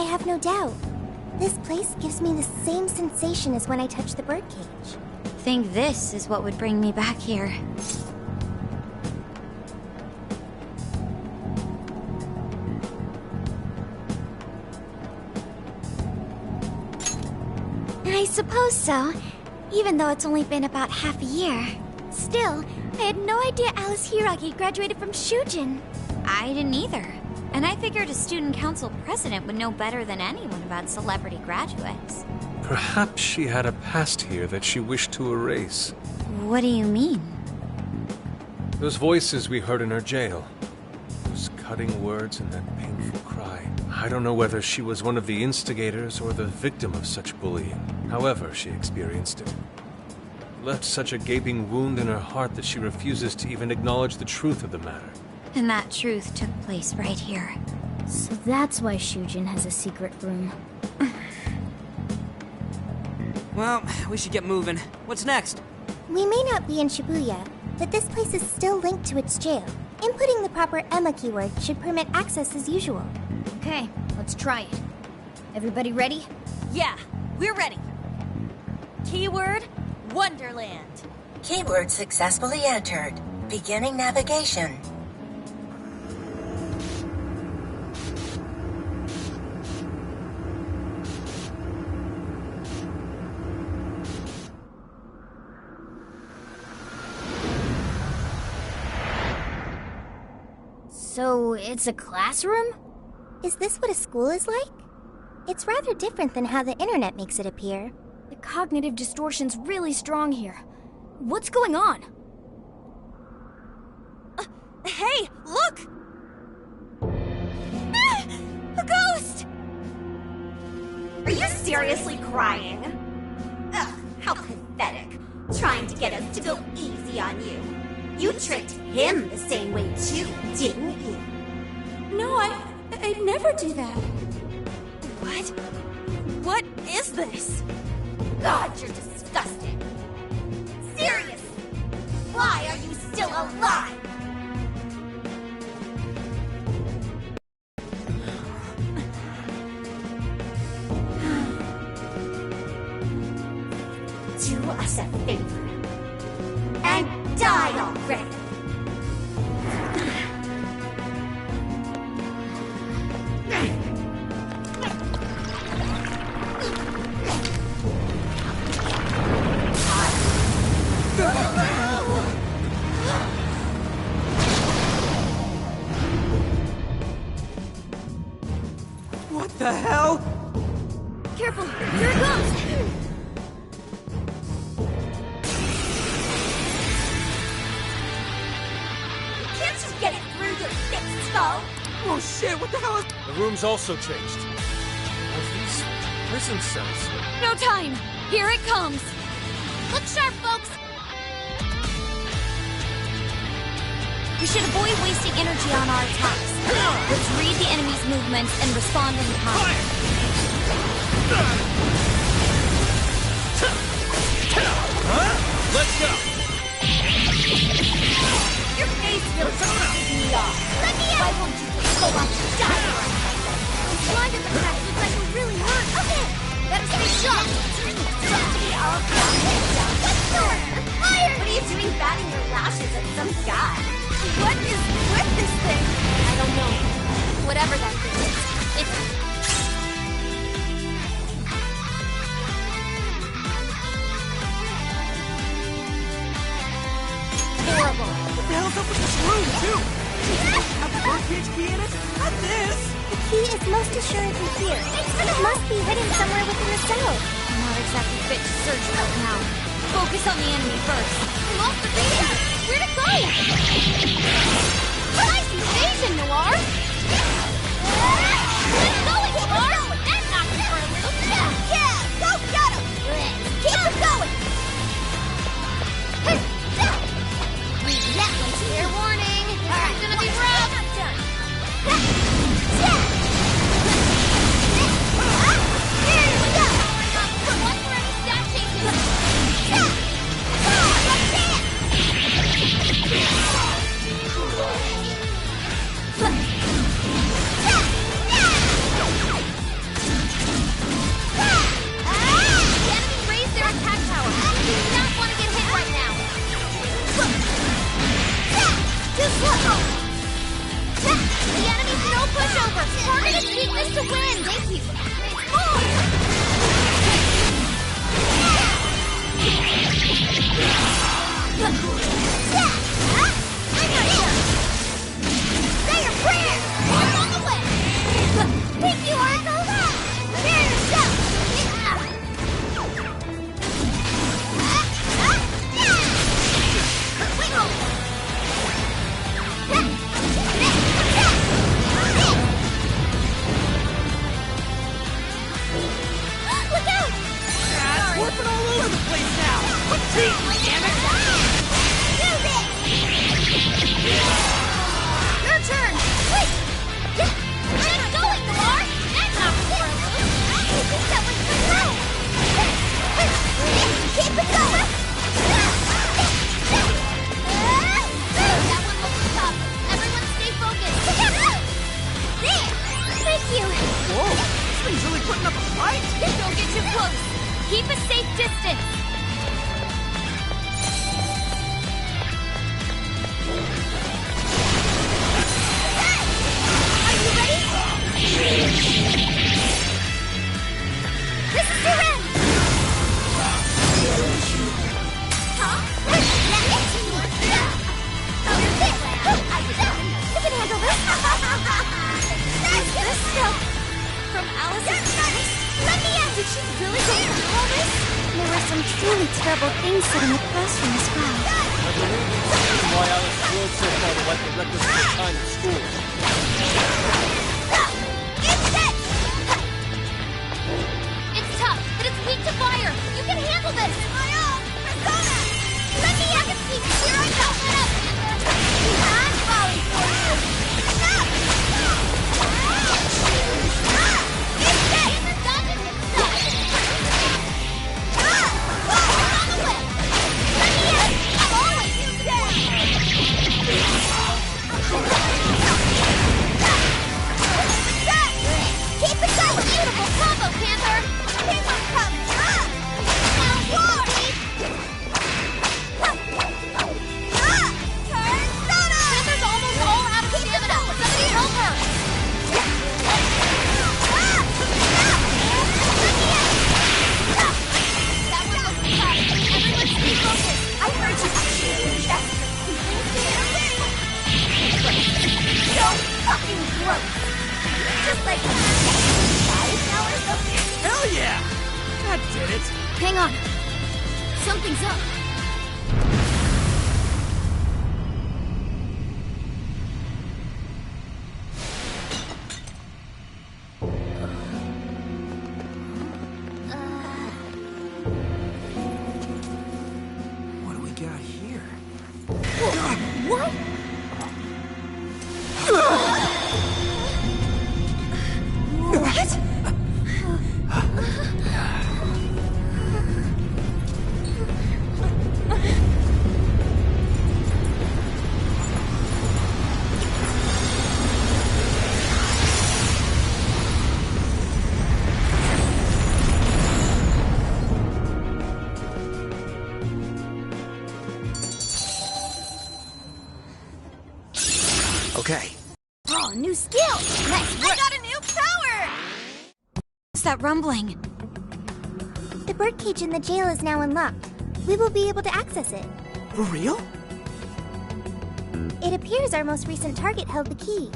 have no doubt. This place gives me the same sensation as when I touch the birdcage. Think this is what would bring me back here. I suppose so, even though it's only been about half a year. Still, I had no idea Alice Hiragi graduated from Shujin. I didn't either. And I figured a student council president would know better than anyone about celebrity graduates. Perhaps she had a past here that she wished to erase. What do you mean? Those voices we heard in her jail. Those cutting words and that painful cry. I don't know whether she was one of the instigators or the victim of such bullying. However she experienced it. Left such a gaping wound in her heart that she refuses to even acknowledge the truth of the matter. And that truth took place right here. So that's why Shujin has a secret room. Well, we should get moving. What's next? We may not be in Shibuya, but this place is still linked to its jail. Inputting the proper Emma keyword should permit access as usual. Okay, let's try it. Everybody ready? Yeah, we're ready. Keyword, Wonderland. Keyword successfully entered. Beginning navigation. So, it's a classroom? Is this what a school is like? It's rather different than how the internet makes it appear. The cognitive distortion's really strong here. What's going on? Hey, look! Ah, a ghost! Are you seriously crying? Ugh, how pathetic. Trying to get us to go easy on you. You tricked him the same way too, didn't you? No, I'd never do that. What? What is this? God, you're disgusting. Seriously, why are you still alive? Do us a favor and die already. What the hell? Careful, here it comes! Can't you get it through your thick skull? Oh shit, what the hell is... The room's also changed. Are these prison cells? No time! Here it comes! Look sharp, folks! We should avoid wasting energy on our attacks. Let's read the enemy's movements and respond in kind. Let's go! Your face really pisses me off. Let me out! Why won't you just go on to die? Those blinded attacks look like we're really hurt. Okay, better stay sharp. Fire! What are you doing batting your lashes at some guy? What is with this thing? I don't know. Whatever that thing is, it's... horrible. What the hell's up with this room, too? Have the birdcage key in it? Not this! The key is most assuredly here. It must be hidden somewhere within the cell. I'm not exactly fit to search right now. Focus on the enemy first. I lost the data! Where'd it go? Nice invasion, Noir! Keep going, Noir! That knocked me for a loop! Yeah! Go get him! Keep him going! Relentless fair warning! It's gonna be rough! One for any stat changes! Rise to win! Thank you! Say your prayers! I'm on the way! Thank you, Oracle! Prepare yourself! Look out! It's warping all over the place now! Jeez, damn it! Use it! Your turn! Wait! I'm not going, Lamar! That's not for a loop! I think that was pretty low! Keep it going! That one looks tough. Everyone stay focused. There! Thank you! Whoa! This thing's really putting up a fight! Don't get too close. Keep a safe distance. Are you ready? This is your end! Huh? You can handle this! Is this stuff from Alice's place? Let me in! Did she really go through all this? There were some truly terrible things said in the classroom as well. I believe it's the reason why Alice drove so far to wipe the records of her time in school. It's tough, but it's weak to fire. You can handle this. My own! Persona! Let me in! Here I go! Let up! I'm falling for you! Stop! It's dead! On the way! Let me in! I'm always dead! Keep it going! Beautiful combo, Panther. Keep on coming! Now war! Persona! Panther's almost all out of stamina. Somebody help her. That one looks tough. Everyone stay focused. I heard you. That's so fucking gross. Just like 5 hours of Hell yeah! That did it! Hang on. Something's up. What do we got here? What? Okay. Oh, new skill. Nice work. I got a new power! What's that rumbling? The birdcage in the jail is now unlocked. We will be able to access it. For real? It appears our most recent target held the key.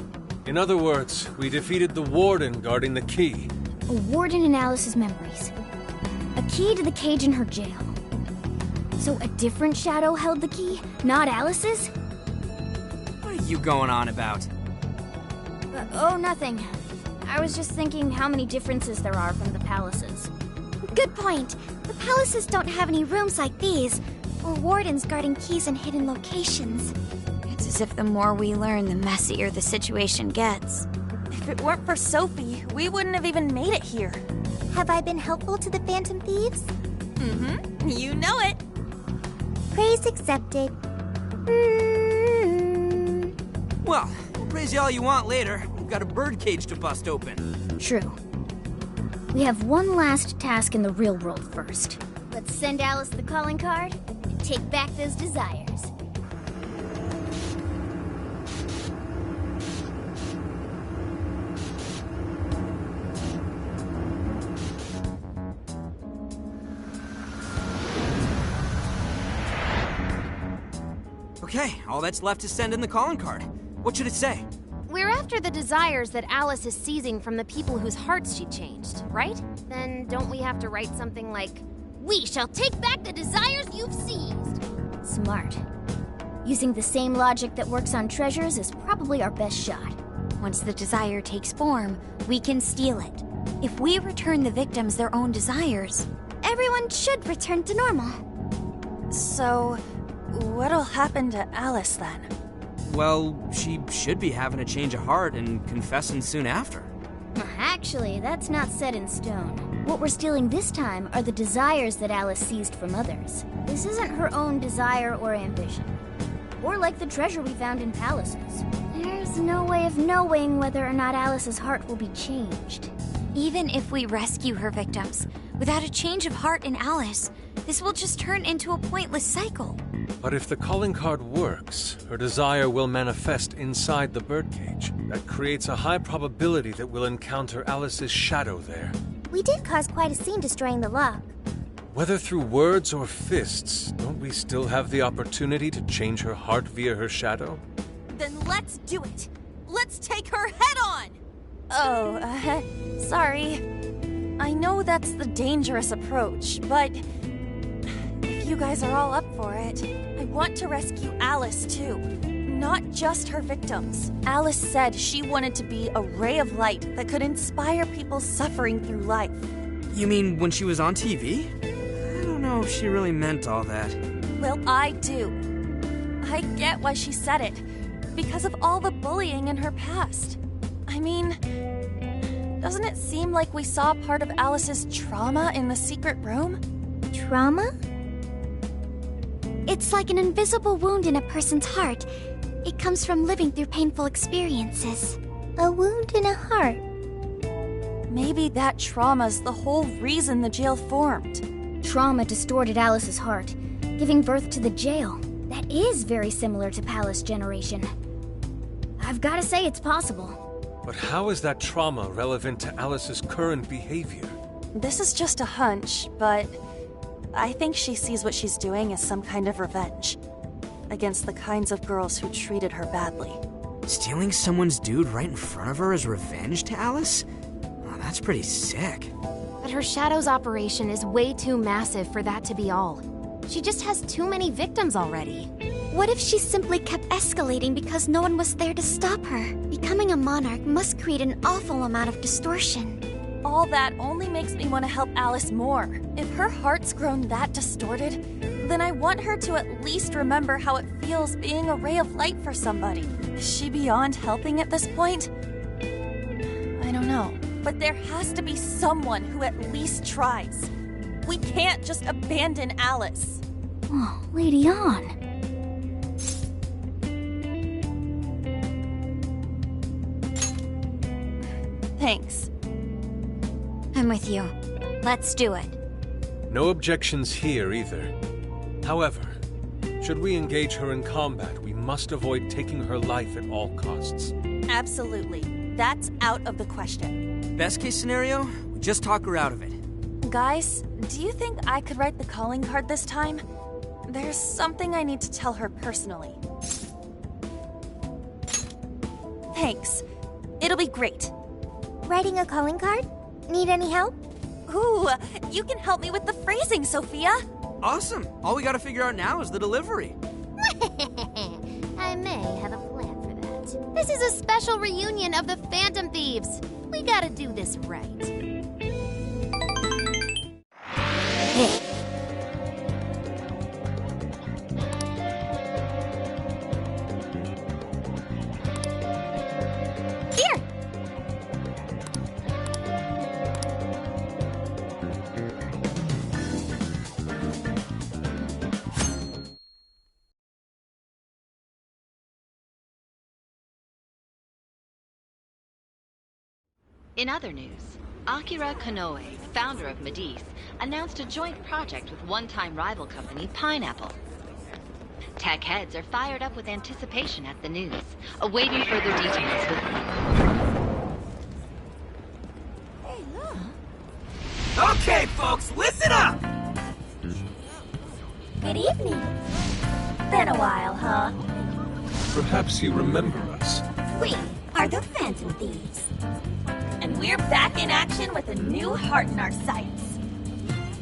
In other words, we defeated the warden guarding the key. A warden in Alice's memories. A key to the cage in her jail. So a different shadow held the key, not Alice's? What are you going on about? Oh, nothing. I was just thinking how many differences there are from the palaces. Good point. The palaces don't have any rooms like these, or wardens guarding keys in hidden locations. It's as if the more we learn, the messier the situation gets. If it weren't for Sophie, we wouldn't have even made it here. Have I been helpful to the Phantom Thieves? Mm-hmm. You know it. Praise accepted. Well, we'll praise you all you want later. We've got a birdcage to bust open. True. We have one last task in the real world first. Let's send Alice the calling card and take back those desires. Okay, all that's left is send in the calling card. What should it say? We're after the desires that Alice is seizing from the people whose hearts she changed, right? Then don't we have to write something like, "We shall take back the desires you've seized"? Smart. Using the same logic that works on treasures is probably our best shot. Once the desire takes form, we can steal it. If we return the victims their own desires, everyone should return to normal. So, what'll happen to Alice then? Well, she should be having a change of heart and confessing soon after. Actually, that's not set in stone. What we're stealing this time are the desires that Alice seized from others. This isn't her own desire or ambition. Or like the treasure we found in palaces. There's no way of knowing whether or not Alice's heart will be changed. Even if we rescue her victims, without a change of heart in Alice, this will just turn into a pointless cycle. But if the calling card works, her desire will manifest inside the birdcage. That creates a high probability that we'll encounter Alice's shadow there. We did cause quite a scene destroying the lock. Whether through words or fists, don't we still have the opportunity to change her heart via her shadow? Then let's do it! Let's take her head on! Oh, sorry. I know that's the dangerous approach, but if you guys are all up for it, I want to rescue Alice too. Not just her victims. Alice said she wanted to be a ray of light that could inspire people suffering through life. You mean when she was on TV? I don't know if she really meant all that. Well, I do. I get why she said it. Because of all the bullying in her past. I mean, doesn't it seem like we saw part of Alice's trauma in the secret room? Trauma? It's like an invisible wound in a person's heart. It comes from living through painful experiences. A wound in a heart. Maybe that trauma's the whole reason the jail formed. Trauma distorted Alice's heart, giving birth to the jail. That is very similar to Palace Generation. I've gotta say it's possible. But how is that trauma relevant to Alice's current behavior? This is just a hunch, but I think she sees what she's doing as some kind of revenge against the kinds of girls who treated her badly. Stealing someone's dude right in front of her as revenge to Alice? Oh, that's pretty sick. But her Shadow's operation is way too massive for that to be all. She just has too many victims already. What if she simply kept escalating because no one was there to stop her? Becoming a monarch must create an awful amount of distortion. All that only makes me want to help Alice more. If her heart's grown that distorted, then I want her to at least remember how it feels being a ray of light for somebody. Is she beyond helping at this point? I don't know. But there has to be someone who at least tries. We can't just abandon Alice. Oh, Lady On. Thanks. I'm with you. Let's do it. No objections here either. However, should we engage her in combat, we must avoid taking her life at all costs. Absolutely. That's out of the question. Best case scenario, we just talk her out of it. Guys, do you think I could write the calling card this time? There's something I need to tell her personally. Thanks. It'll be great. Writing a calling card? Need any help? Ooh, you can help me with the phrasing, Sophia. Awesome. All we gotta figure out now is the delivery. I may have a plan for that. This is a special reunion of the Phantom Thieves. We gotta do this right. Hey. Here! In other news, Akira Konoe, founder of Medice, announced a joint project with one-time rival company Pineapple. Tech heads are fired up with anticipation at the news, awaiting further details with... Hey, look. Okay, folks, listen up! Good evening. Been a while, huh? Perhaps you remember us. We are the Phantom Thieves. And we're back in action with a new heart in our sights.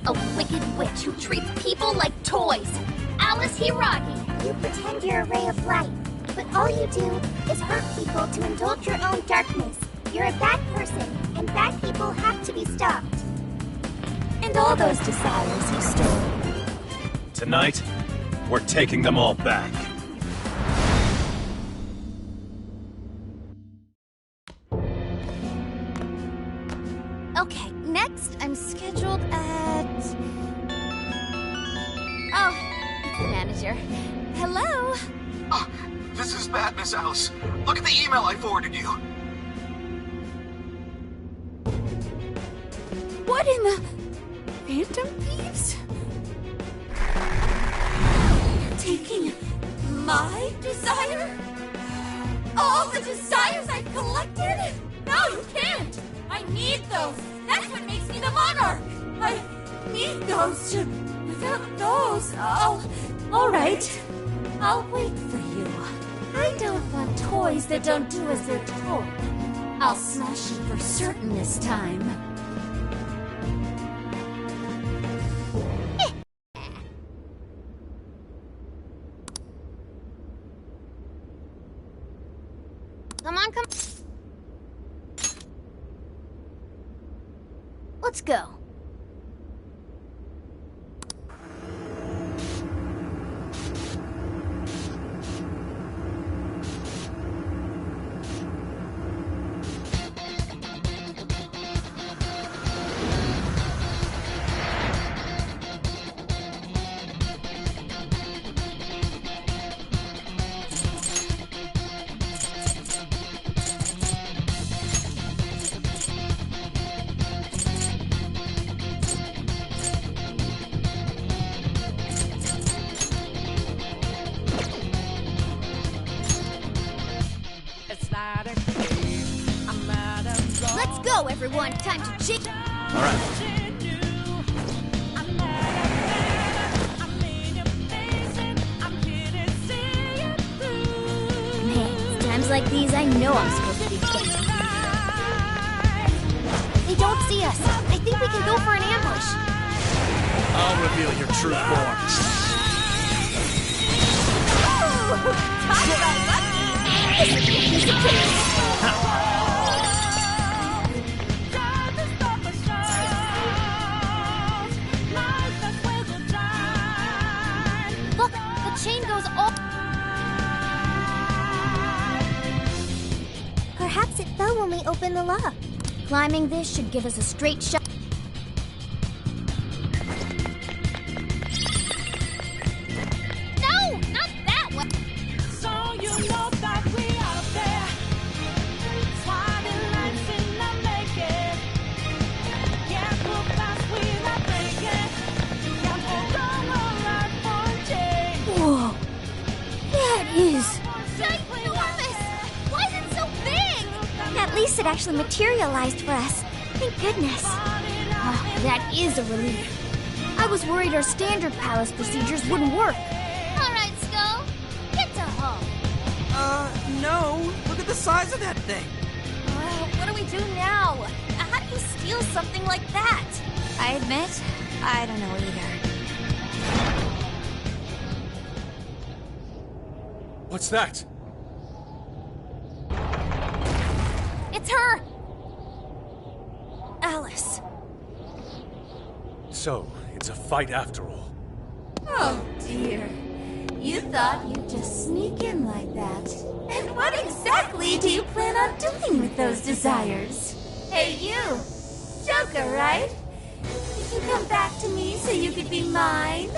A wicked witch who treats people like toys. Alice Hiragi. You pretend you're a ray of light, but all you do is hurt people to indulge your own darkness. You're a bad person, and bad people have to be stopped. And all those desires you stole. Tonight, we're taking them all back. Okay, next I'm scheduled at... Oh, it's the manager. Hello? Oh, this is bad, Miss Alice. Look at the email I forwarded you. What in the... Phantom Thieves? Taking my desire? All the desires I've collected? No, you can't! I need those! That's what makes me the monarch! I need those to... Without those, all right. I'll wait for you. I don't want toys that don't do as they're told. I'll smash you for certain this time. Come on, come... Let's go. Let's go, everyone. Time to cheat. All right. Man, times like these, I know I'm supposed to be quick. They don't see us. I think we can go for an ambush. I'll reveal your true form. Talk about lucky! This is a piece of cake! Look, the chain goes all... Perhaps it fell when we opened the lock. Climbing this should give us a straight shot. No, not that one. So you know that we out there, swatting lights in the naked. Can't move fast without breaking. Can't hold on right for change. Whoa, that is... Ginormous! Why is it so big? At least it actually materialized for us. Thank goodness. Oh, that is a relief. I was worried our standard palace procedures wouldn't work. All right, Skull. Get to home. No. Look at the size of that thing. What do we do now? How do you steal something like that? I admit, I don't know either. What's that? It's her! Alice. So, it's a fight after all. Oh dear. You thought you'd just sneak in like that. And what exactly do you plan on doing with those desires? Hey you! Joker, right? Did you come back to me so you could be mine?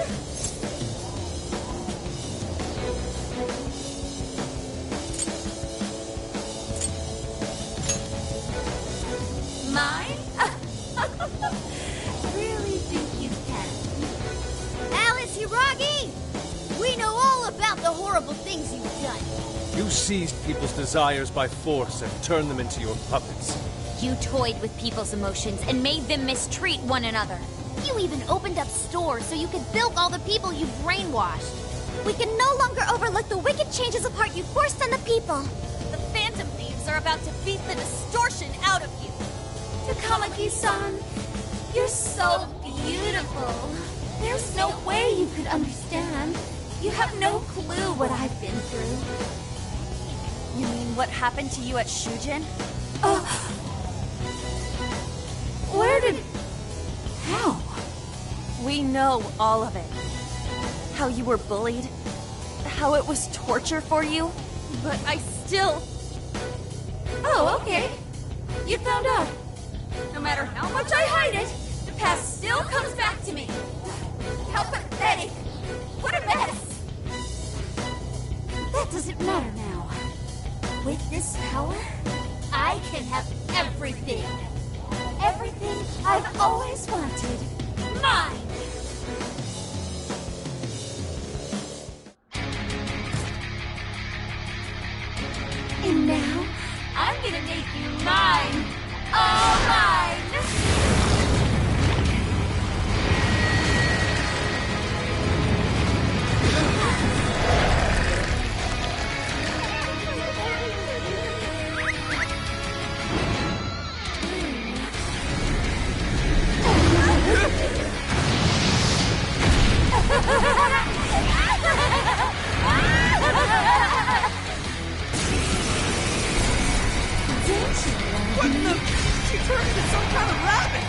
Mine? Really think you can? Alice Hiragi! We know all about the horrible things you've done. You seized people's desires by force and turned them into your puppets. You toyed with people's emotions and made them mistreat one another. You even opened up stores so you could bilk all the people you brainwashed. We can no longer overlook the wicked changes of heart you forced on the people. The Phantom Thieves are about to beat the distortion out of you. Takamaki-san, you're so beautiful. There's no way you could understand. You have no clue what I've been through. You mean what happened to you at Shujin? Where did... How? We know all of it. How you were bullied. How it was torture for you. But I still... Oh, okay. You found out. No matter how much I hide it, the past still comes back to me. How pathetic. What a mess. That doesn't matter now. With this power, I can have everything. Everything I've always wanted. Mine! And now, I'm gonna make you mine! All mine! What in the... She turned into some kind of rabbit!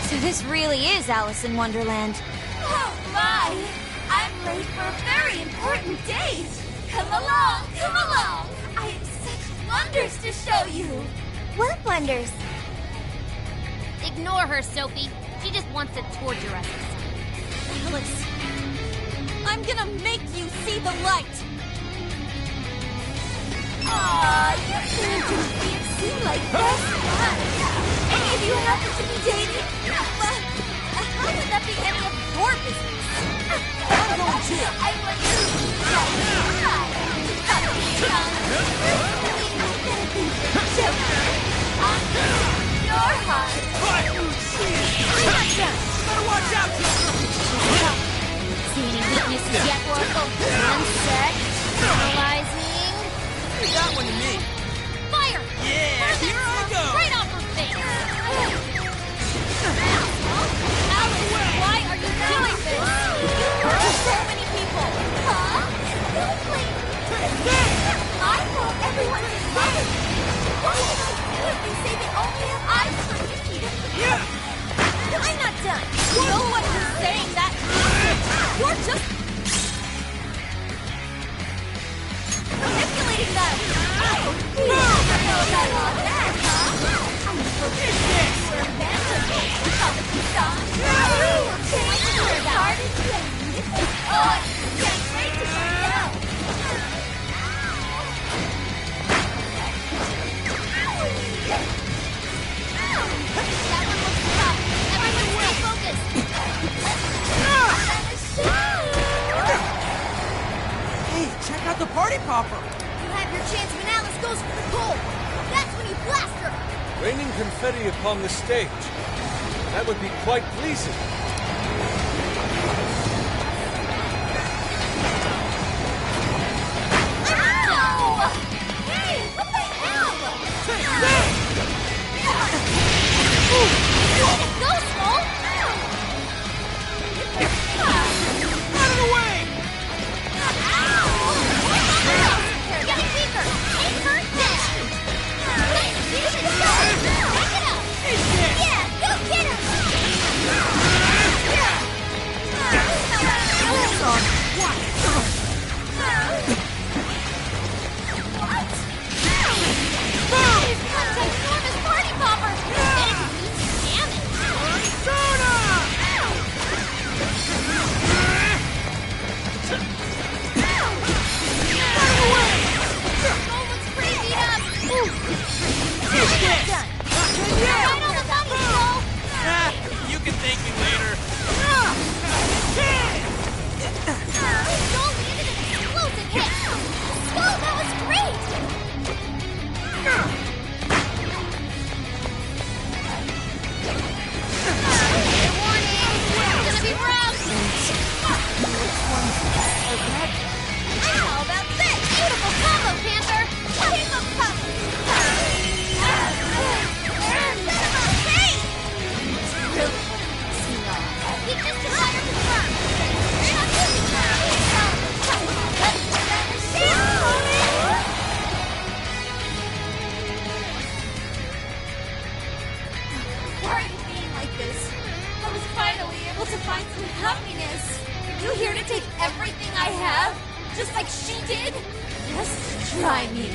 So this really is Alice in Wonderland. Oh my! I'm late for a very important date! Come along, come along! I have such wonders to show you! What wonders? Ignore her, Sophie. She just wants to torture us. Alice, I'm gonna make you see the light! Aw, you can't just be it seem like best friends! Any of you happen to be dating? How would that be any of your business? I'm going to. I want you to your heart. Better watch out, Joker! See any weaknesses yet, Oracle? One set. Analyzing. You got one to me. Fire! Yeah, here I go! Right off her face! Alice, why are you doing this? You hurt so many people! Huh? I thought everyone was right. Why did I do it? You say they only have eyes for you. Yeah! I'm not done! No one is saying that! You're just... manipulating them! You don't know about all that, huh? I'm supposed to say you were fanciful. Kabuki-san. You will change your heart and change. Oh, I can't wait to find out. That one looks tough. Everyone stay focused. Hey, check out the party popper! You have your chance when Alice goes for the goal! That's when you blast her! Raining confetti upon the stage. That would be quite pleasing. Ow! Hey, what the hell? Go, Small! Out of the way! Get weaker. Take her down. You should go. Back it up. Yeah, go get him! He's got ginormous party popper. It means damage. able to find some happiness. You here to take everything I have? Just like she did? Just try me.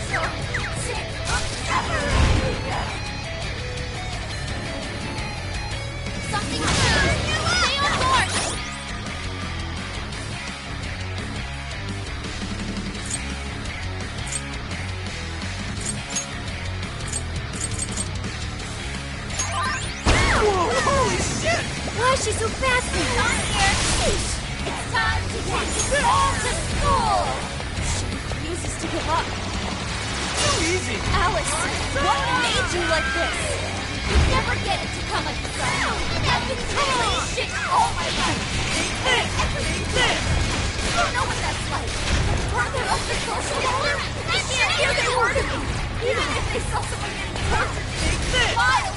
So sick of separating. Something turn you up! Stay on guard! Whoa, holy shit! Why is she so fast? Come here! It's time to take you all to school! She refuses to give up. Too easy! Alice, what made you like this? You never get it to come like this. I've been doing shit all my life. Everything. You don't know what that's like. Further up the social ladder, here they were to me. Even if they saw someone getting tortured, wild,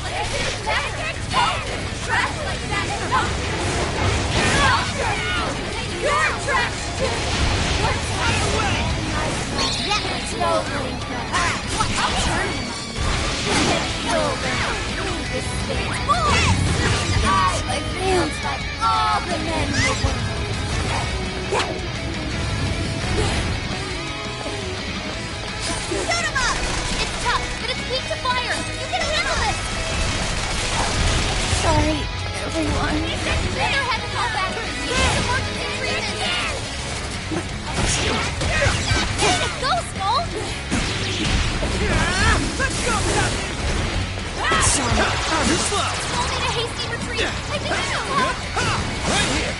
like I didn't matter. Trash like that is not. You're trash too. What's out of the way? Yeah, let's go. Alright, I'll turn him. This thing. I feels like all the men in the world. Shoot him up! It's tough, but it's weak to fire. You can handle it. Sorry, everyone. Trainer had to call back. You need emergency treatment. Way to go, Skull! Let's go, Captain! Sorry. Too slow! Skull made a hasty retreat. I think so. Right here!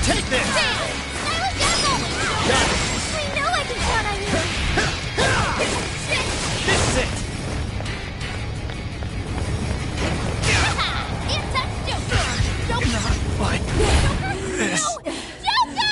Take this! Damn! Silent Devil! Got it! I know I can count on you. This is it! It's a Joker! Joker! What? Joker! This. No! Joker!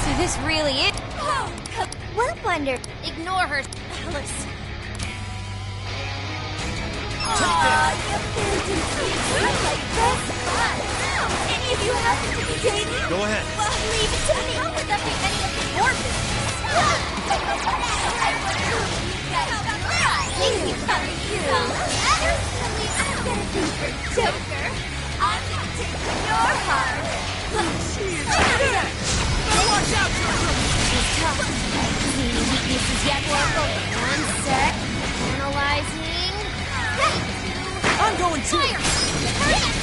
So this really is... Well, Wonder, ignore her, Alice. You like this? You happen to be dating? Go ahead. Well, leave it to me. How would that be any of your business? Personally, I'm gonna be your Joker. I'm gonna take your heart. She is dead! Now watch out, Joker! She's tough. Seeing weaknesses yet, Oracle? One sec. Analyzing. I'm going to! Fire! Hurry up!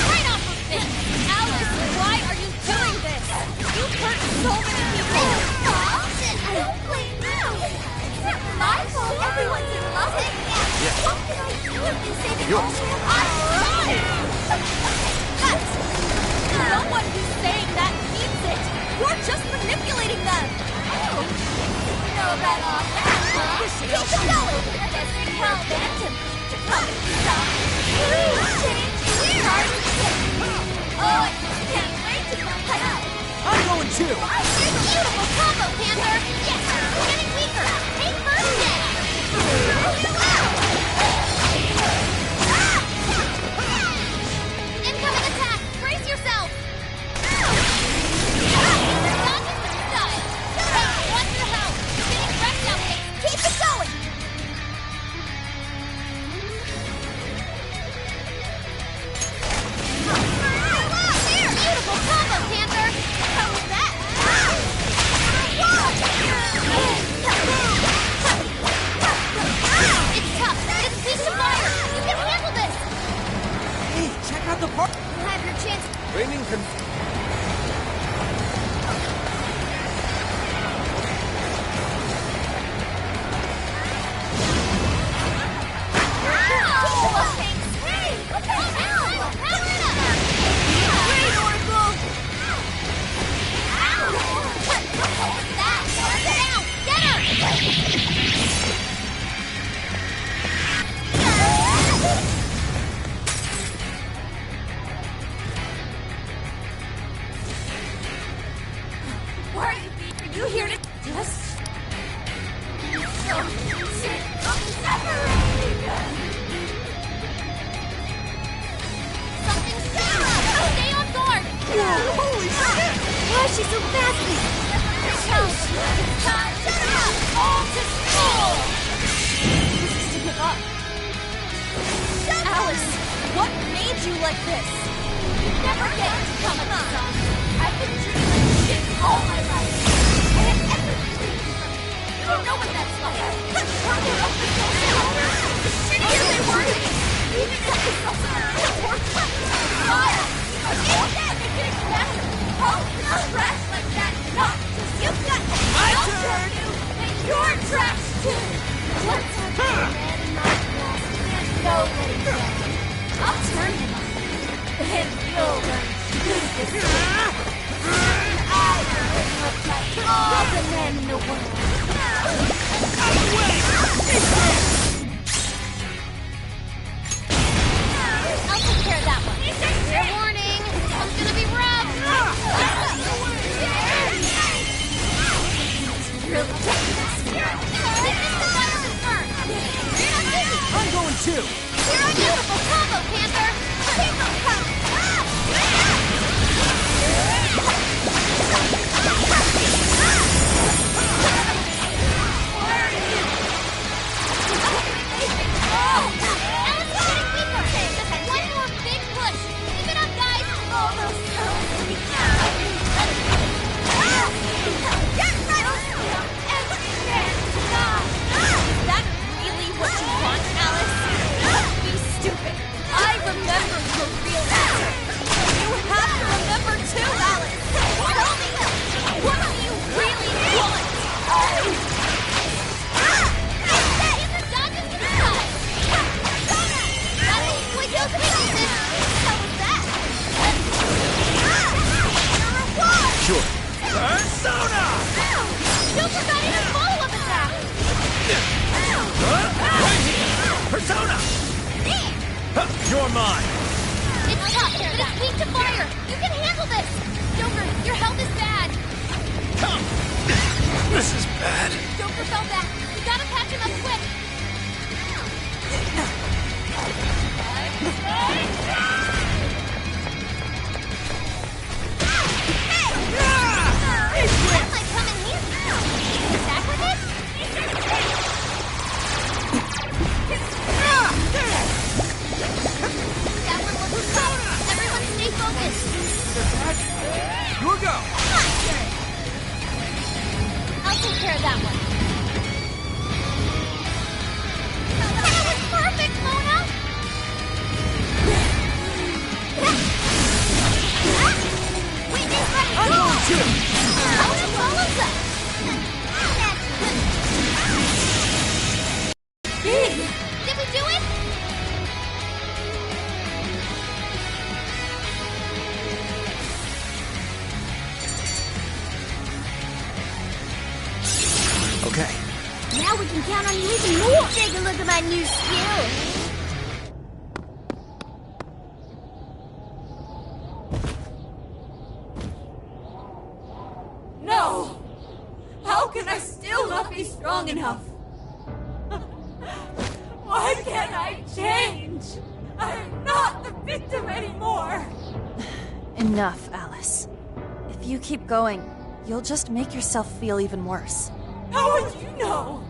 Right off of this! Alice, why are you doing this? You've hurt so many people! I don't blame you! It's not my fault everyone's in love with me! What can I do if you say that all I'm right? No one who's saying that means it! You're just manipulating them! Oh, you know about all that, huh? Keep going! I guess they tell Phantom to come and stop. Oh, I just can't wait to find out! I'm going too! Beautiful combo, Panther! Yes, you're getting weaker! Take first incoming attack! Brace yourself! What the hell? Getting wrecked out, Pace! Keep it going! Here! Beautiful combo, Panther! How was that? It's tough! It's speed to fire! You can handle this! Hey, check out the park! You'll have your chance. Raining Hey! What the hell? Power it up! Great, Oracle! What was that? Down! Get her! Why are you here to just... Something's coming up! Stay on guard! Holy shit! Why is she so fast? Time! Shut her up! All to school! This is to give up. Shut Alice, what made you like this? You never get to come at the sun. I've been treated like shit all my life. I had everything taken from me. You don't know what that's like. The shittier they were to me. Even if it's fire! Instead, they get faster. Oh, trash like that. No, you've got my turn. And you're trash too. Let's have a man in my class. There's nobody better. I'll turn him on. And you'll learn to do this. I will look like all the men in the world. Out of the way! I'll take care of that one. Fair warning, this one's gonna be rough. Really taking this. This is the fireman first. I'm going too! You're a beautiful combo, Panther. Keep them coming. You're mine! It's tough, but it's weak to fire! You can handle this! Joker, your health is bad! Come! This is bad. Joker fell back. We gotta patch him up quick! can count on you even more. Take a look at my new skill. No! How can I still not be strong enough? Why can't I change? I'm not the victim anymore! Enough, Alice. If you keep going, you'll just make yourself feel even worse. How would you know?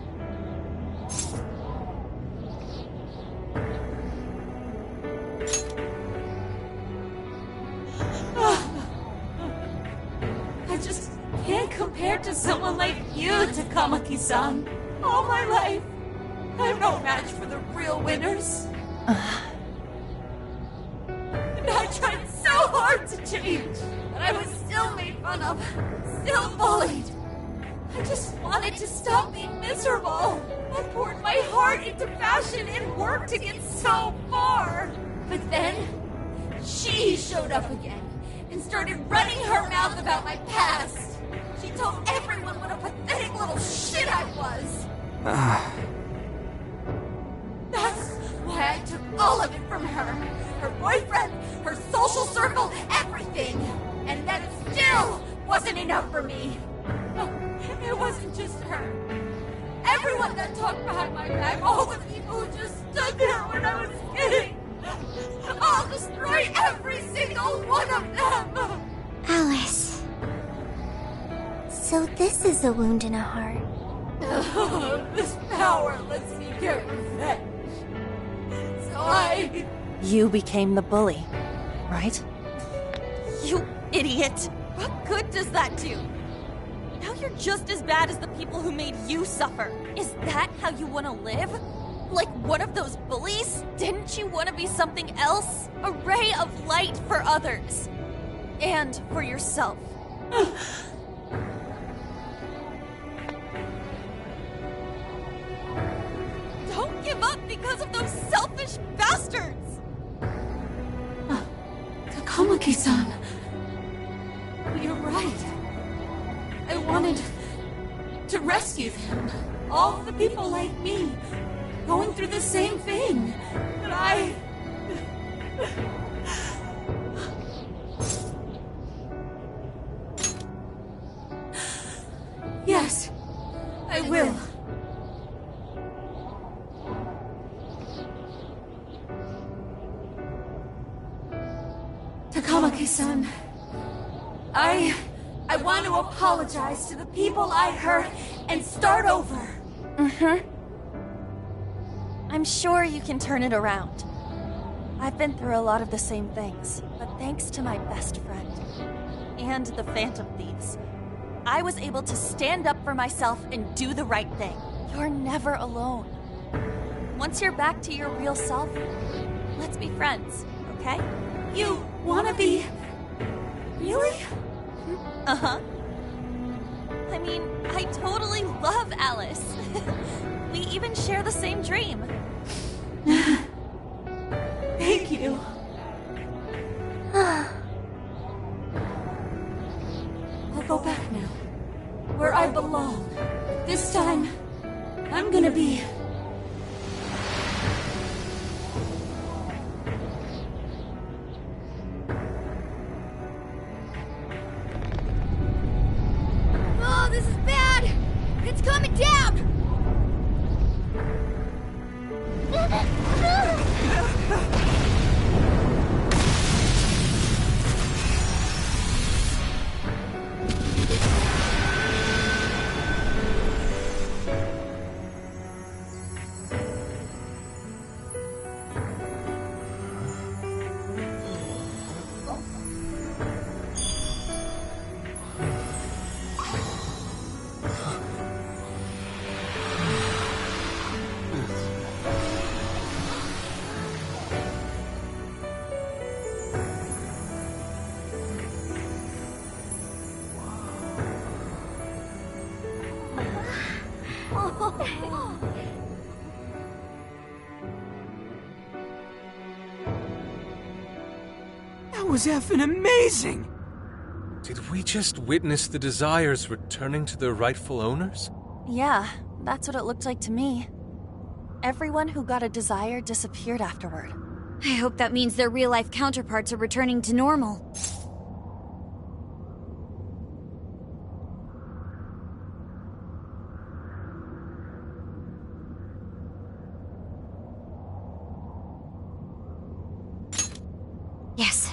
I just can't compare to someone like you, Takamaki-san. All my life, I'm no match for the real winners. And I tried so hard to change, but I was still made fun of, still bullied. I just wanted to stop being miserable. I poured my heart into fashion and work to get so far. But then, she showed up again and started running her mouth about my past. She told everyone what a pathetic little shit I was. That's why I took all of it from her. Her boyfriend, her social circle, everything. And that still wasn't enough for me. It wasn't just her. Everyone that talked behind my back, all the people who just stood there when I was kidding. I'll destroy every single one of them! Alice. So this is a wound in a heart. This power lets me get revenge. So You became the bully, right? You idiot! What good does that do? Now you're just as bad as the people who made you suffer. Is that how you want to live? Like one of those bullies? Didn't you want to be something else? A ray of light for others. And for yourself. Don't give up because of those selfish bastards! Takamaki-san. You're right. I wanted to rescue them. All the people like me, going through the same thing. But I... Yes, I will. Takamaki-san, I want to apologize to the people I hurt and start over. I'm sure you can turn it around. I've been through a lot of the same things, but thanks to my best friend and the Phantom Thieves, I was able to stand up for myself and do the right thing. You're never alone. Once you're back to your real self, let's be friends, okay? You wanna be... Really? Uh-huh. I mean, I totally love Alice. We even share the same dream. Thank you. I'll go back now. Where I belong. This time, I'm gonna be... Oh, this is bad! It's coming down! That was effing amazing! Did we just witness the Desires returning to their rightful owners? Yeah, That's what it looked like to me. Everyone who got a desire disappeared afterward. I hope that means their real-life counterparts are returning to normal. Yes,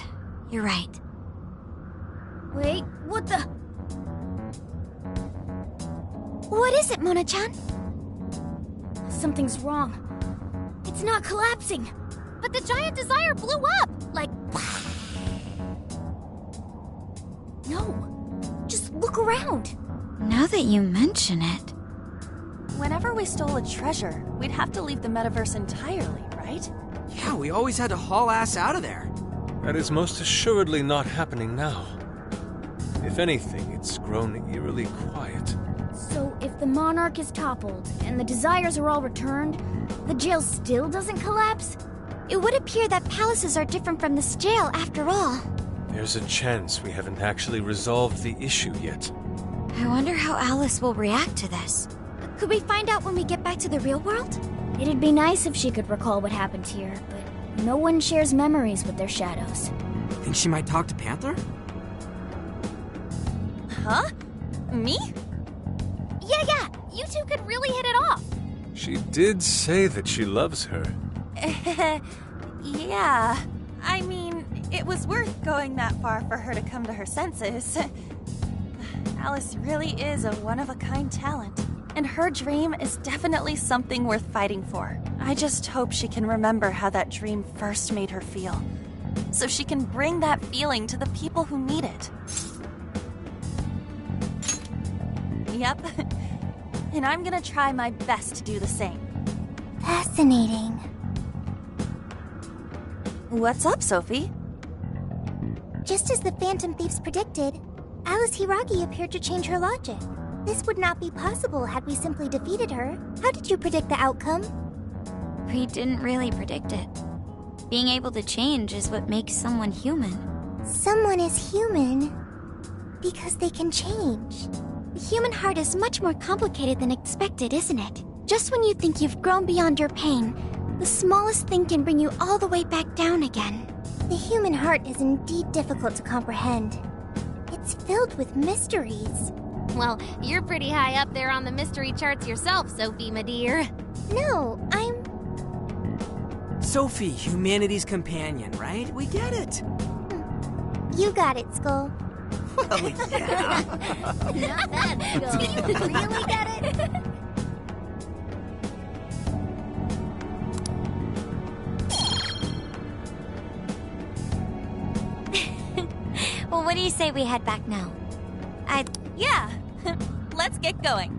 you're right. Wait, what the? What is it, Mona-chan? Something's wrong. It's not collapsing. But the giant desire blew up! Like... No. Just look around. Now that you mention it... Whenever we stole a treasure, we'd have to leave the metaverse entirely, right? Yeah, we always had to haul ass out of there. That is most assuredly not happening now. If anything, it's grown eerily quiet. So if the Monarch is toppled, and the desires are all returned, the jail still doesn't collapse? It would appear that palaces are different from this jail, after all. There's a chance we haven't actually resolved the issue yet. I wonder how Alice will react to this. Could we find out when we get back to the real world? It'd be nice if she could recall what happened here, but no one shares memories with their shadows. Think she might talk to Panther? Huh? Me? Yeah, you two could really hit it off. She did say that she loves her. Yeah. I mean, it was worth going that far for her to come to her senses. Alice really is a one-of-a-kind talent, and her dream is definitely something worth fighting for. I just hope she can remember how that dream first made her feel, so she can bring that feeling to the people who need it. Yep. And I'm gonna try my best to do the same. Fascinating. What's up, Sophie? Just as the Phantom Thieves predicted, Alice Hiragi appeared to change her logic. This would not be possible had we simply defeated her. How did you predict the outcome? We didn't really predict it. Being able to change is what makes someone human. Someone is human because they can change. The human heart is much more complicated than expected, isn't it? Just when you think you've grown beyond your pain, the smallest thing can bring you all the way back down again. The human heart is indeed difficult to comprehend. It's filled with mysteries. Well, you're pretty high up there on the mystery charts yourself, Sophie, my dear. No, I'm... Sophie, humanity's companion, right? We get it. You got it, Skull. Well, yeah. Not bad, Skull. Do you really get it? Well, what do you say we head back now? Yeah! Let's get going.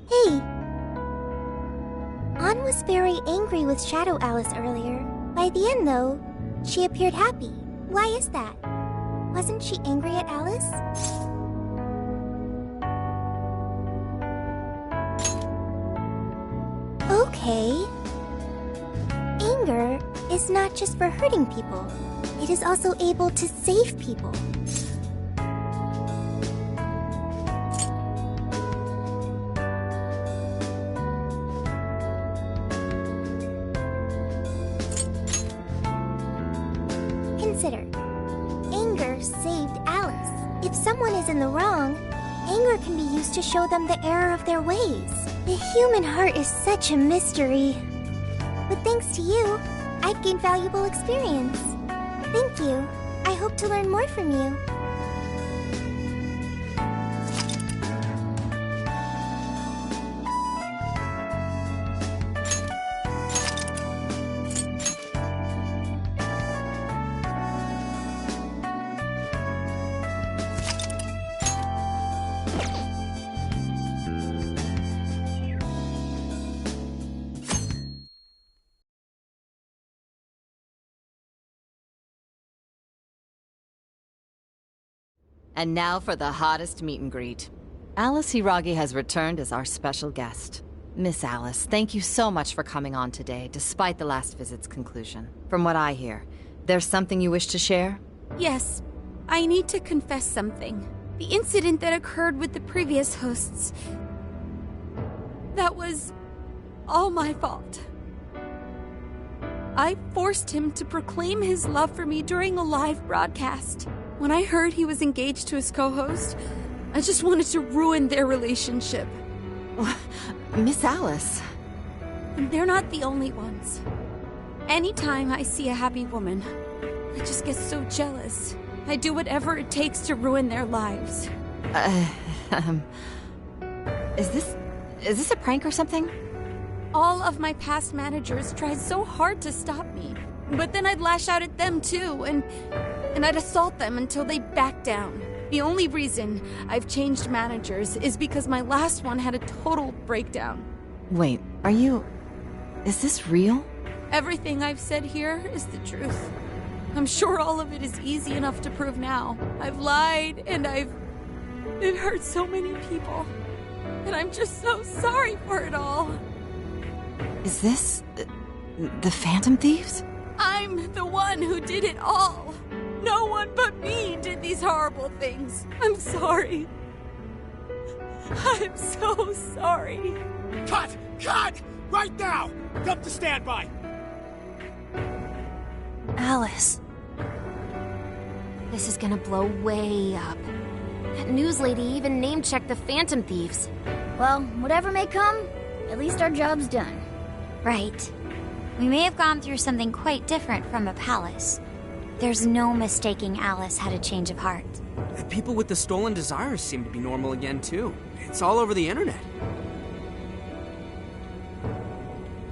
Hey! Ann was very angry with Shadow Alice earlier. By the end, though, she appeared happy. Why is that? Wasn't she angry at Alice? Okay. Anger is not just for hurting people. It is also able to save people. Consider. Anger saved Alice. If someone is in the wrong, anger can be used to show them the error of their ways. The human heart is such a mystery. But thanks to you, I've gained valuable experience. Thank you. I hope to learn more from you. And now for the hottest meet and greet. Alice Hiragi has returned as our special guest. Miss Alice, thank you so much for coming on today, despite the last visit's conclusion. From what I hear, there's something you wish to share? Yes. I need to confess something. The incident that occurred with the previous hosts... that was... all my fault. I forced him to proclaim his love for me during a live broadcast. When I heard he was engaged to his co-host, I just wanted to ruin their relationship. Miss Alice... And they're not the only ones. Anytime I see a happy woman, I just get so jealous. I do whatever it takes to ruin their lives. Is this a prank or something? All of my past managers tried so hard to stop me. But then I'd lash out at them too, and I'd assault them until they backed down. The only reason I've changed managers is because my last one had a total breakdown. Wait, is this real? Everything I've said here is the truth. I'm sure all of it is easy enough to prove now. I've lied, and it hurt so many people. And I'm just so sorry for it all. Is this... the Phantom Thieves? I'm the one who did it all. No one but me did these horrible things. I'm sorry. I'm so sorry. Cut! Cut! Right now! Jump to standby! Alice. This is gonna blow way up. That news lady even name-checked the Phantom Thieves. Well, whatever may come, at least our job's done. Right. We may have gone through something quite different from a palace. There's no mistaking Alice had a change of heart. The people with the stolen desires seem to be normal again, too. It's all over the internet.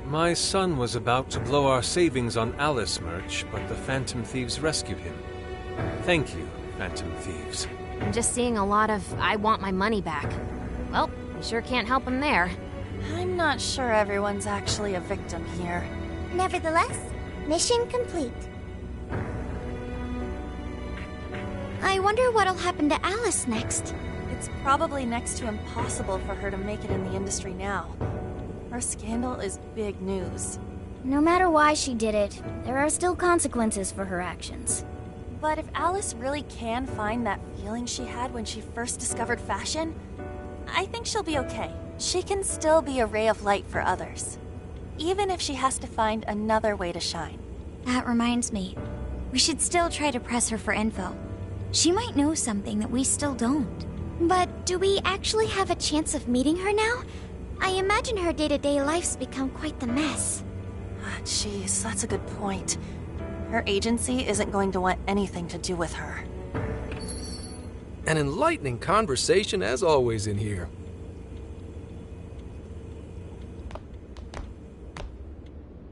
My son was about to blow our savings on Alice merch, but the Phantom Thieves rescued him. Thank you, Phantom Thieves. I'm just seeing a lot of, I want my money back. Well, we sure can't help him there. I'm not sure everyone's actually a victim here. Nevertheless, mission complete. I wonder what'll happen to Alice next. It's probably next to impossible for her to make it in the industry now. Her scandal is big news. No matter why she did it, there are still consequences for her actions. But if Alice really can find that feeling she had when she first discovered fashion, I think she'll be okay. She can still be a ray of light for others, even if she has to find another way to shine. That reminds me, we should still try to press her for info. She might know something that we still don't. But do we actually have a chance of meeting her now? I imagine her day-to-day life's become quite the mess. Jeez, that's a good point. Her agency isn't going to want anything to do with her. An enlightening conversation as always in here.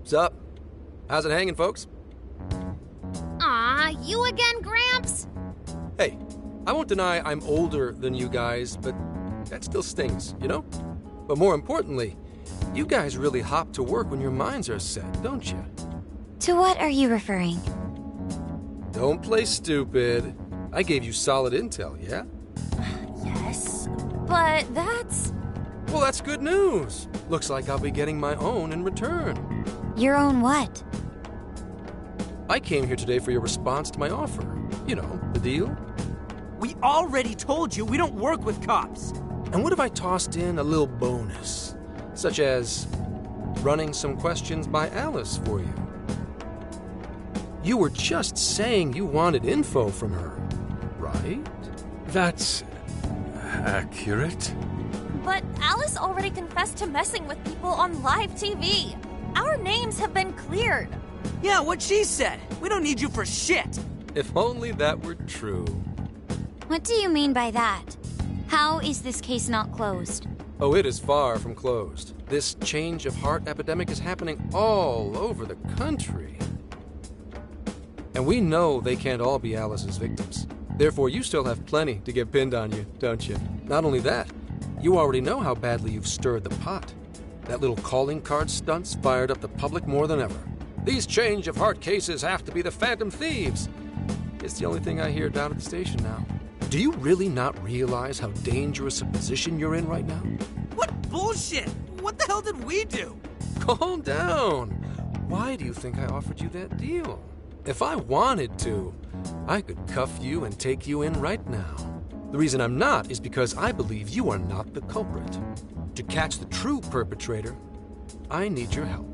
What's up? How's it hanging, folks? Aw, you again, Gramps? Hey, I won't deny I'm older than you guys, but that still stings, you know? But more importantly, you guys really hop to work when your minds are set, don't you? To what are you referring? Don't play stupid. I gave you solid intel, yeah? Yes, but that's... Well, that's good news. Looks like I'll be getting my own in return. Your own what? I came here today for your response to my offer. You know, the deal. We already told you we don't work with cops. And what if I tossed in a little bonus? Such as running some questions by Alice for you. You were just saying you wanted info from her, right? That's... accurate? But Alice already confessed to messing with people on live TV. Our names have been cleared. Yeah, what she said. We don't need you for shit. If only that were true. What do you mean by that? How is this case not closed? Oh, it is far from closed. This change of heart epidemic is happening all over the country. And we know they can't all be Alice's victims. Therefore, you still have plenty to get pinned on you, don't you? Not only that, you already know how badly you've stirred the pot. That little calling card stunt's fired up the public more than ever. These change of heart cases have to be the Phantom Thieves. It's the only thing I hear down at the station now. Do you really not realize how dangerous a position you're in right now? What bullshit? What the hell did we do? Calm down. Why do you think I offered you that deal? If I wanted to, I could cuff you and take you in right now. The reason I'm not is because I believe you are not the culprit. To catch the true perpetrator, I need your help.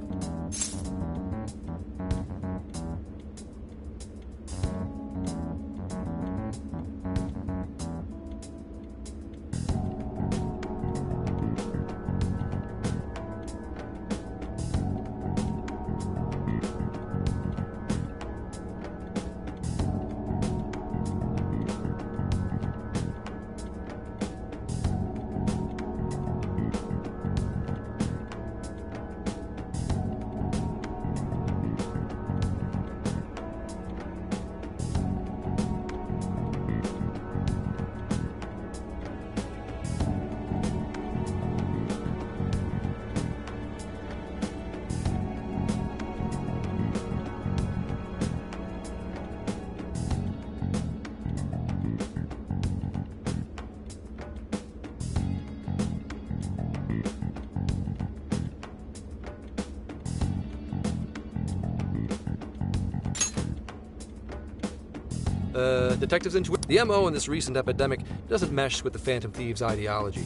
Detectives' intuition. The MO in this recent epidemic doesn't mesh with the Phantom Thieves' ideology.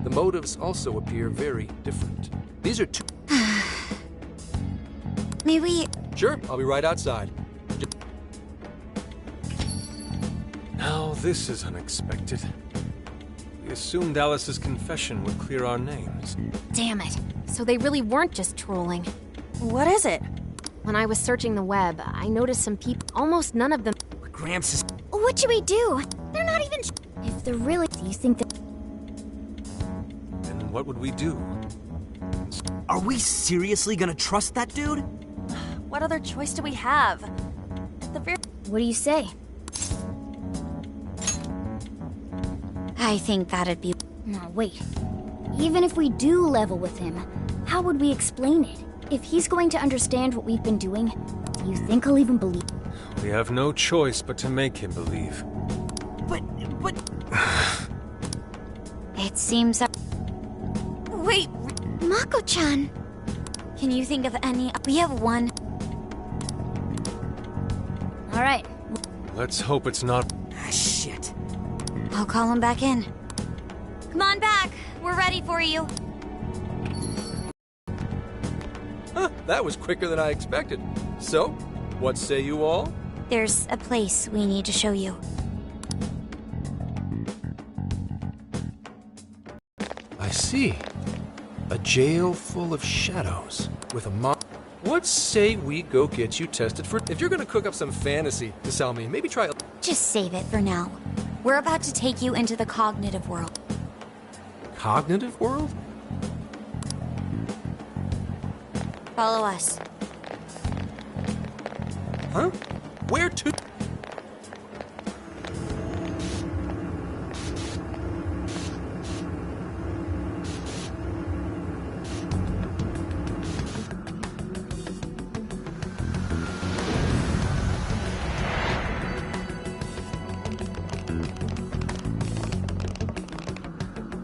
The motives also appear very different. These are two... May we... Sure, I'll be right outside. Now this is unexpected. We assumed Alice's confession would clear our names. Damn it. So they really weren't just trolling. What is it? When I was searching the web, I noticed some people, almost none of them... Gramps is... What should we do? They're not even... If they're really... Do you think that... Then what would we do? Are we seriously gonna trust that dude? What other choice do we have? At the very... What do you say? I think that'd be... No, wait. Even if we do level with him, how would we explain it? If he's going to understand what we've been doing, do you think he'll even believe? We have no choice but to make him believe. But... It seems... Wait! Mako-chan! Can you think of any... We have one... Alright. Let's hope it's not... Ah, shit. I'll call him back in. Come on back! We're ready for you! Huh, that was quicker than I expected. So, what say you all? There's a place we need to show you. I see. A jail full of shadows with a What say we go get you tested for... If you're gonna cook up some fantasy to sell me, maybe try... Just save it for now. We're about to take you into the cognitive world. Cognitive world? Follow us. Huh? Where to?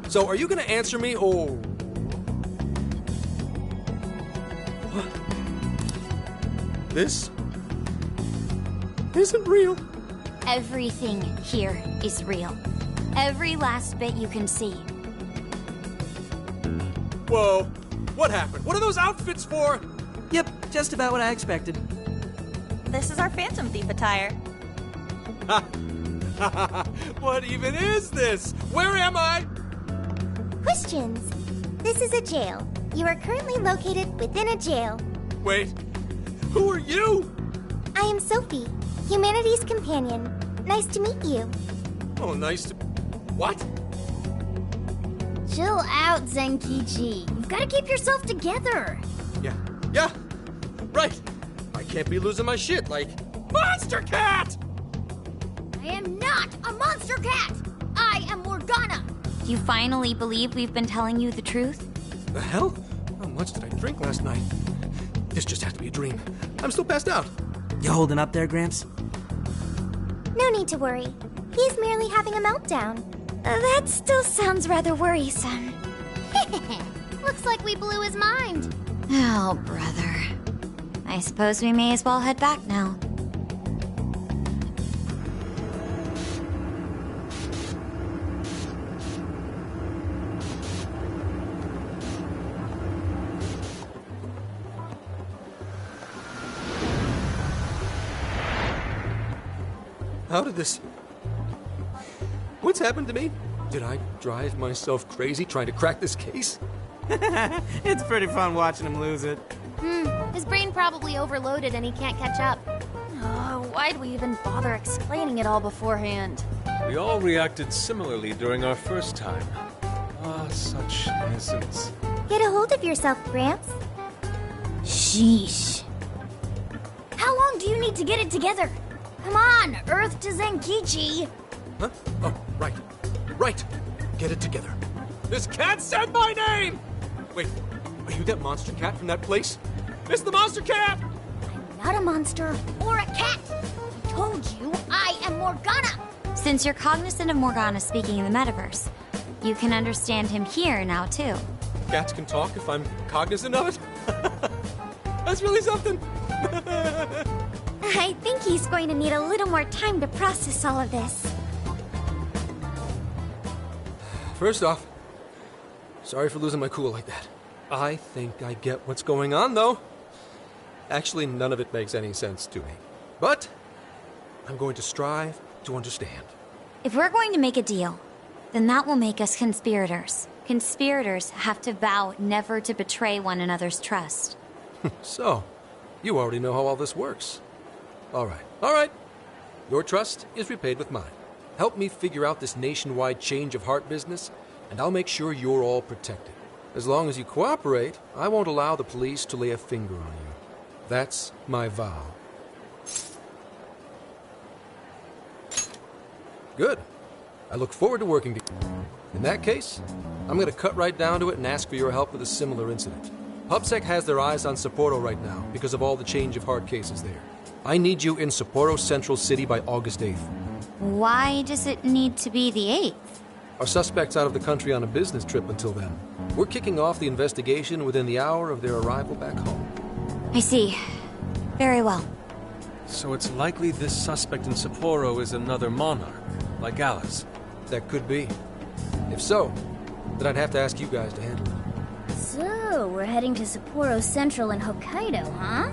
So, are you gonna answer me, or... What? This isn't real. Everything here is real. Every last bit you can see. Whoa, what happened? What are those outfits for? Yep, just about what I expected. This is our Phantom Thief attire. What even is this? Where am I? Questions. This is a jail. You are currently located within a jail. Wait, who are you? I am Sophie, humanity's companion. Nice to meet you. Oh, nice to... What? Chill out, Zenkichi. You've got to keep yourself together. Yeah, right. I can't be losing my shit like... Monster Cat! I am not a monster cat! I am Morgana! You finally believe we've been telling you the truth? The hell? How much did I drink last night? This just has to be a dream. I'm still passed out. You holding up there, Gramps? No need to worry. He's merely having a meltdown. That still sounds rather worrisome. Looks like we blew his mind. Oh, brother. I suppose we may as well head back now. How did this... What's happened to me? Did I drive myself crazy trying to crack this case? It's pretty fun watching him lose it. His brain probably overloaded and he can't catch up. Why'd we even bother explaining it all beforehand? We all reacted similarly during our first time. Ah, such innocence. Get a hold of yourself, Gramps. Sheesh. How long do you need to get it together? Come on, Earth to Zenkichi. Huh? Oh, right. Right. Get it together. This cat said my name! Wait, are you that monster cat from that place? It's the monster cat! I'm not a monster or a cat. I told you I am Morgana. Since you're cognizant of Morgana speaking in the metaverse, you can understand him here now, too. Cats can talk if I'm cognizant of it? That's really something. I think he's going to need a little more time to process all of this. First off, sorry for losing my cool like that. I think I get what's going on, though. Actually, none of it makes any sense to me. But I'm going to strive to understand. If we're going to make a deal, then that will make us conspirators. Conspirators have to vow never to betray one another's trust. So, you already know how all this works. All right. Your trust is repaid with mine. Help me figure out this nationwide change of heart business, and I'll make sure you're all protected. As long as you cooperate, I won't allow the police to lay a finger on you. That's my vow. Good. I look forward to working together. In that case, I'm going to cut right down to it and ask for your help with a similar incident. PubSec has their eyes on Sapporo right now because of all the change of heart cases there. I need you in Sapporo Central City by August 8th. Why does it need to be the 8th? Our suspect's out of the country on a business trip until then. We're kicking off the investigation within the hour of their arrival back home. I see. Very well. So it's likely this suspect in Sapporo is another monarch, like Alice. That could be. If so, then I'd have to ask you guys to handle it. So, we're heading to Sapporo Central in Hokkaido, huh?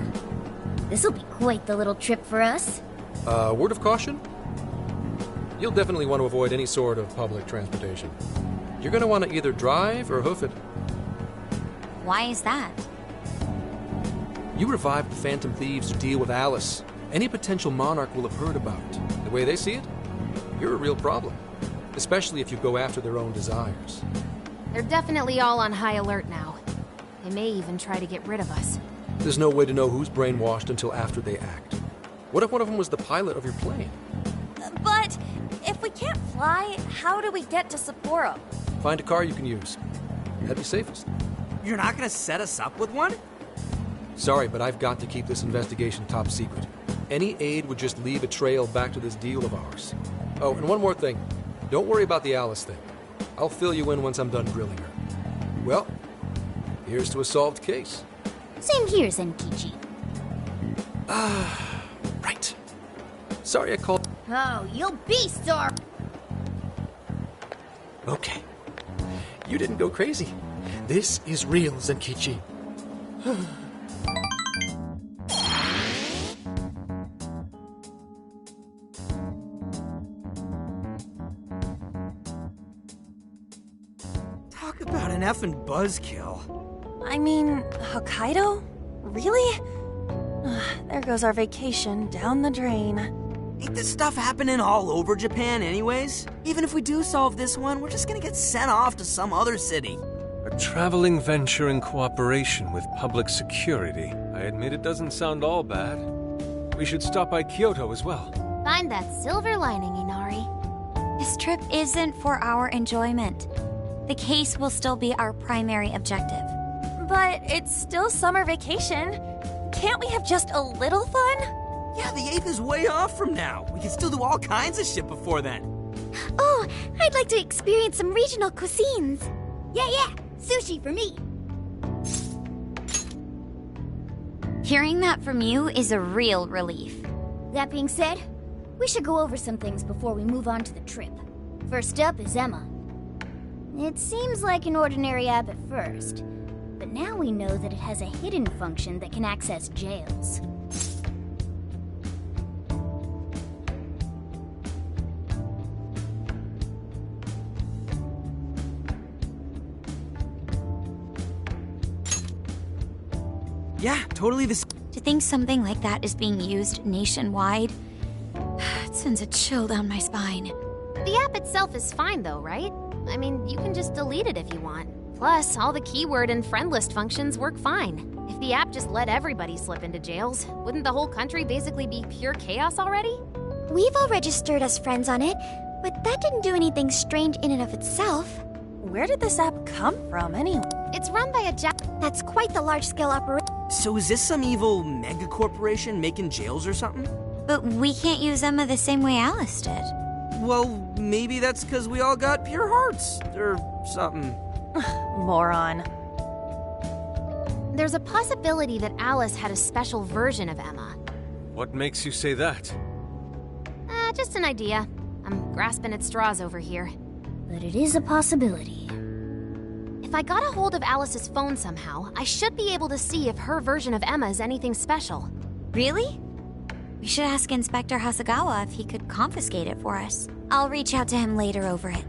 This'll be quite the little trip for us. Word of caution? You'll definitely want to avoid any sort of public transportation. You're going to want to either drive or hoof it. Why is that? You revived the Phantom Thieves to deal with Alice. Any potential monarch will have heard about it. The way they see it, you're a real problem. Especially if you go after their own desires. They're definitely all on high alert now. They may even try to get rid of us. There's no way to know who's brainwashed until after they act. What if one of them was the pilot of your plane? But if we can't fly, how do we get to Sapporo? Find a car you can use. That'd be safest. You're not gonna set us up with one? Sorry, but I've got to keep this investigation top secret. Any aid would just leave a trail back to this deal of ours. Oh, and one more thing. Don't worry about the Alice thing. I'll fill you in once I'm done grilling her. Well, here's to a solved case. Same here, Zenkichi. Right. Sorry I called... Oh, you'll be sorry. Okay. You didn't go crazy. This is real, Zenkichi. Talk about an effing buzzkill. I mean, Hokkaido? Really? There goes our vacation down the drain. Ain't this stuff happening all over Japan anyways? Even if we do solve this one, we're just gonna get sent off to some other city. A traveling venture in cooperation with public security. I admit it doesn't sound all bad. We should stop by Kyoto as well. Find that silver lining, Inari. This trip isn't for our enjoyment. The case will still be our primary objective. But it's still summer vacation. Can't we have just a little fun? Yeah, the 8th is way off from now. We can still do all kinds of shit before then. Oh, I'd like to experience some regional cuisines. Yeah, sushi for me. Hearing that from you is a real relief. That being said, we should go over some things before we move on to the trip. First up is Emma. It seems like an ordinary app at first, but now we know that it has a hidden function that can access jails. Yeah, totally this. To think something like that is being used nationwide, it sends a chill down my spine. The app itself is fine though, right? I mean, you can just delete it if you want. Plus, all the keyword and friend list functions work fine. If the app just let everybody slip into jails, wouldn't the whole country basically be pure chaos already? We've all registered as friends on it, but that didn't do anything strange in and of itself. Where did this app come from, anyway? It's run by a That's quite the large-scale operation. So is this some evil mega corporation making jails or something? But we can't use Emma the same way Alice did. Well, maybe that's because we all got pure hearts, or something. Moron. There's a possibility that Alice had a special version of Emma. What makes you say that? Just an idea. I'm grasping at straws over here. But it is a possibility. If I got a hold of Alice's phone somehow, I should be able to see if her version of Emma is anything special. Really? We should ask Inspector Hasagawa if he could confiscate it for us. I'll reach out to him later over it.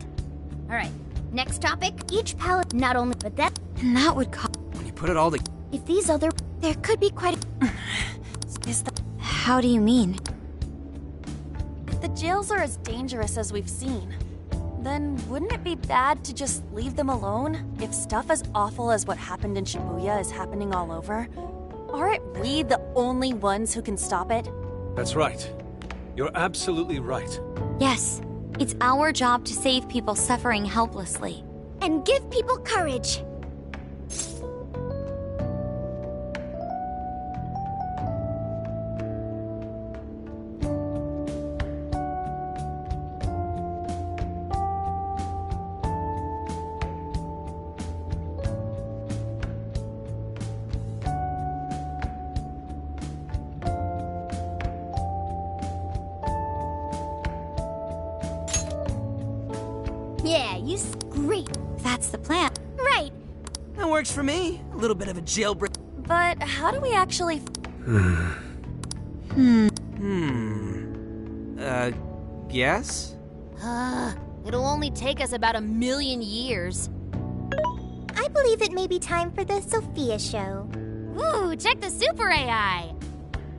Alright, next topic. Each palette not only, but that... And that would cost... When you put it all together... If these other... There could be quite a... Is that... How do you mean? If the jails are as dangerous as we've seen, then wouldn't it be bad to just leave them alone? If stuff as awful as what happened in Shibuya is happening all over, aren't we the only ones who can stop it? That's right. You're absolutely right. Yes, it's our job to save people suffering helplessly. And give people courage. Yeah, great. That's the plan. Right. That works for me. A little bit of a jailbreak. But how do we actually... Guess? It'll only take us about 1,000,000 years. I believe it may be time for the Sophia show. Ooh, check the super AI!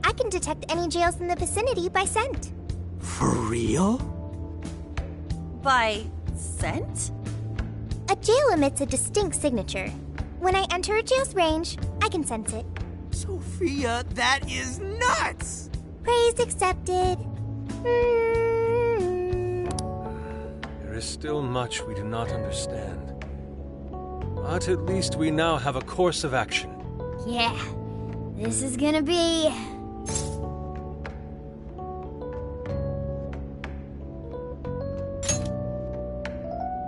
I can detect any jails in the vicinity by scent. For real? By scent? A jail emits a distinct signature. When I enter a jail's range, I can sense it. Sophia, that is nuts! Praise accepted. There is still much we do not understand. But at least we now have a course of action. Yeah, this is gonna be...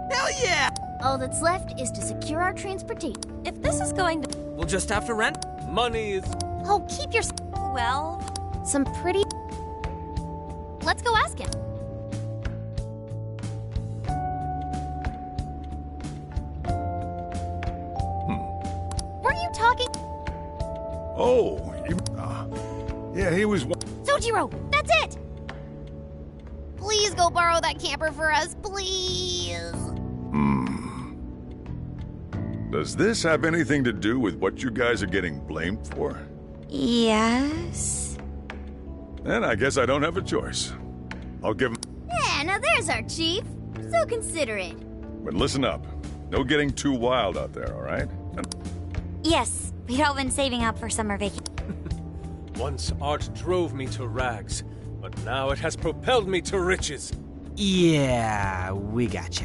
Hell yeah! All that's left is to secure our transportation. If this is going to... We'll just have to rent. Money is... Oh, keep your... Well... Some pretty... Let's go ask him. Were you talking... Oh, yeah, he was... Sojiro, that's it! Please go borrow that camper for us, please. Does this have anything to do with what you guys are getting blamed for? Yes? Then I guess I don't have a choice. I'll give him... Yeah, now there's our chief. So considerate. But listen up. No getting too wild out there, all right? Yes, we'd all been saving up for summer vacation. Once art drove me to rags, but now it has propelled me to riches. Yeah, we gotcha.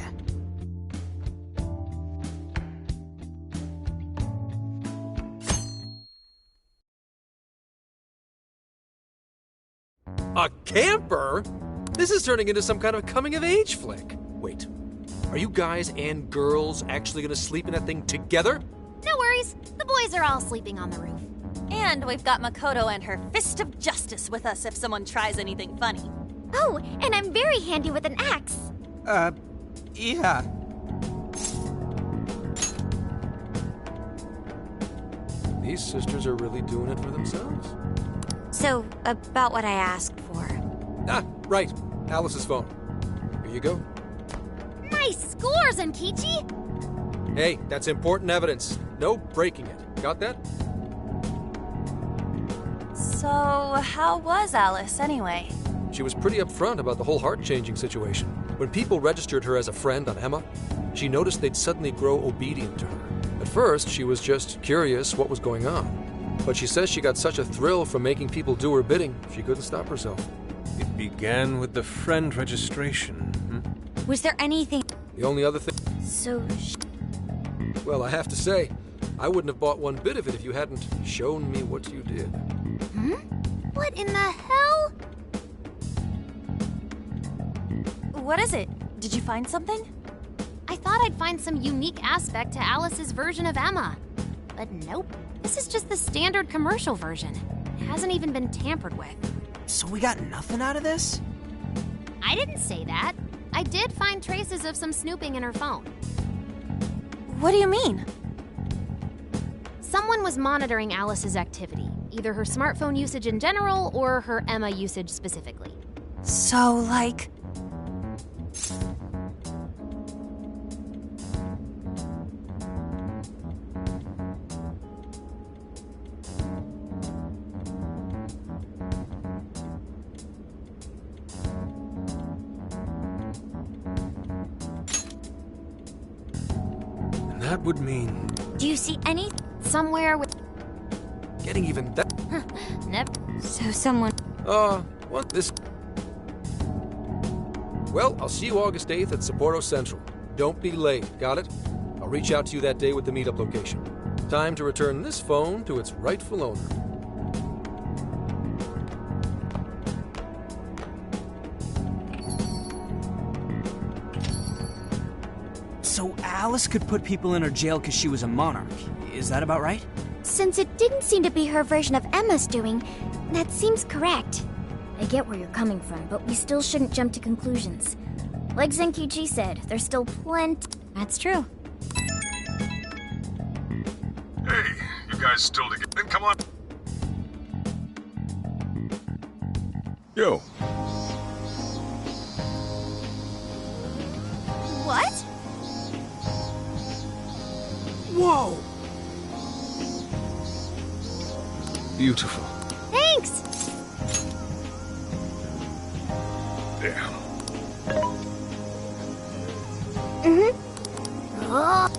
A camper? This is turning into some kind of coming-of-age flick. Wait, are you guys and girls actually gonna sleep in that thing together? No worries. The boys are all sleeping on the roof. And we've got Makoto and her Fist of Justice with us if someone tries anything funny. Oh, and I'm very handy with an axe. Yeah. These sisters are really doing it for themselves. So, about what I asked for. Ah, right. Alice's phone. Here you go. Nice scores, Enkichi! Hey, that's important evidence. No breaking it. Got that? So, how was Alice anyway? She was pretty upfront about the whole heart-changing situation. When people registered her as a friend on Emma, she noticed they'd suddenly grow obedient to her. At first, she was just curious what was going on. But she says she got such a thrill from making people do her bidding, she couldn't stop herself. It began with the friend registration. Was there anything... The only other thing... So... Well, I have to say, I wouldn't have bought one bit of it if you hadn't shown me what you did. What in the hell? What is it? Did you find something? I thought I'd find some unique aspect to Alice's version of Emma. But nope. This is just the standard commercial version. It hasn't even been tampered with. So we got nothing out of this? I didn't say that. I did find traces of some snooping in her phone. What do you mean? Someone was monitoring Alice's activity, either her smartphone usage in general or her Emma usage specifically. So, like... That would mean... Do you see any... Somewhere with... Getting even that... Never. So someone... What this... Well, I'll see you August 8th at Sapporo Central. Don't be late, got it? I'll reach out to you that day with the meetup location. Time to return this phone to its rightful owner. So Alice could put people in her jail because she was a monarch. Is that about right? Since it didn't seem to be her version of Emma's doing, that seems correct. I get where you're coming from, but we still shouldn't jump to conclusions. Like Zenkichi said, there's still plenty... That's true. Hey, you guys still together? Then come on. Yo. What? Whoa! Beautiful. Thanks! Damn. Oh.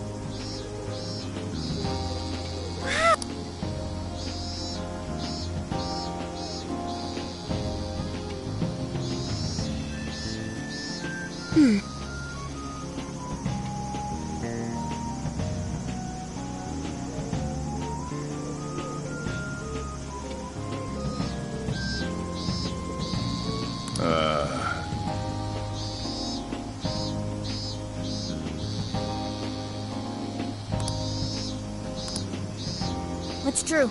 What's true?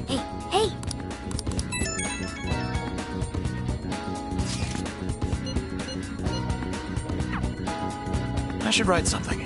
Hey! I should write something.